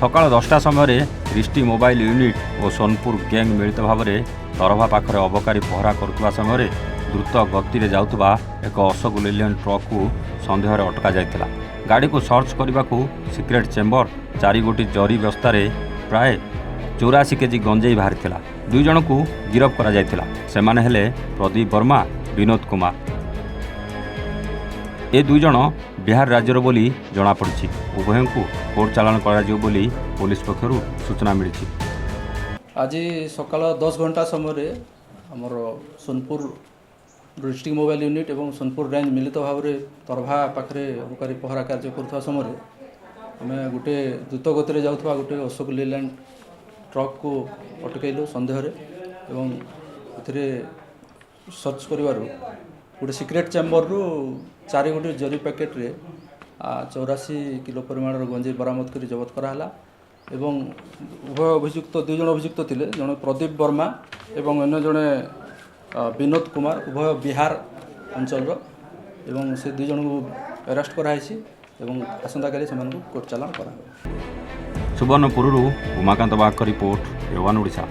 ସକାଳ 10ଟା ସମୟରେ ରିଷ୍ଟି mobile unit ଓ Sonepur gang ମିଳିତ ଭାବରେ ତରଭା ପାଖରେ ଅବକାରୀ ପହରା କରୁଥିବା ସମୟରେ ଦ୍ରୁତ ଗତିରେ ଯାଉଥିବା ଏକ ଅଶୋକ ଲେଲ୍ୟାଣ୍ଡ ଟ୍ରକ୍କୁ ସନ୍ଦେହରେ ଅଟକାଯାଇଥିଲା। ଗାଡ଼ିକୁ ସର୍ଚ୍ଚ କରିବାକୁ ସିକ୍ରେଟ୍ ଚେମ୍ବର 4 ଗୋଟି ଜରି ବସ୍ତାରେ ପ୍ରାୟ 84 କେଜି ଗଞ୍ଜେଇ ବାହାରିଥିଲା। 2 ଜଣଙ୍କୁ ଗିରଫ କରାଯାଇଥିଲା। ସେମାନେ ହେଲେ ପ୍ରଦୀପ ବର୍ମା, ବିନୋଦ କୁମାର। ଏ 2 ଜଣ ବିହାର ରାଜ୍ୟର ବୋଲି ଜଣାପଡ଼ିଛି। ଉଭୟଙ୍କୁ କୋର୍ଟ ଚାଲାଣ କରାଯିବ ବୋଲି ପୋଲିସ ପକ୍ଷରୁ ସୂଚନା ମିଳିଛି। ଆଜି ସକାଳ 10 ଘଣ୍ଟା ସମୟରେ ଆମର ସୋନପୁର ଡିଷ୍ଟ୍ରିକ୍ଟ ମୋବାଇଲ ୟୁନିଟ୍ ଏବଂ ସୋନପୁର ରେଞ୍ଜ ମିଳିତ ଭାବରେ ତରଭା ପାଖରେ ଅବକାରୀ ପହରା କାର୍ଯ୍ୟ କରୁଥିବା ସମୟରେ ଆମେ ଗୋଟେ ଦ୍ରୁତ ଗତିରେ ଯାଉଥିବା ଗୋଟେ ଅଶୋକ ଲେଲ୍ୟାଣ୍ଡ ଟ୍ରକ୍କୁ ଅଟକାଇଲୁ ସନ୍ଦେହରେ ଏବଂ ଏଥିରେ ସର୍ଚ୍ଚ କରିବାରୁ ଗୋଟେ ସିକ୍ରେଟ୍ ଚେମ୍ବରରୁ 4 ଗୋଟି ଜରି ପ୍ୟାକେଟ୍ରେ 84 କିଲୋ ପରିମାଣର ଗଞ୍ଜେଇ ବରାମଦ କରି ଜବତ କରାହେଲା ଏବଂ ଉଭୟ ଅଭିଯୁକ୍ତ 2 ଜଣ ଅଭିଯୁକ୍ତ ଥିଲେ, ଜଣେ ପ୍ରଦୀପ ବର୍ମା ଏବଂ ଅନ୍ୟ ଜଣେ ବିନୋଦ କୁମାର, ଉଭୟ ବିହାର ଅଞ୍ଚଳର ଏବଂ ସେ 2 ଜଣଙ୍କୁ ଆରେଷ୍ଟ କରାଯାଇଛି ଏବଂ ଆସନ୍ତାକାଲି ସେମାନଙ୍କୁ କୋର୍ଟ ଚାଲାଣ କରାହେବ। ସୁବର୍ଣ୍ଣପୁରରୁ ଉମାକାନ୍ତ ବାଗଙ୍କ ରିପୋର୍ଟ, A1 ଓଡ଼ିଶା।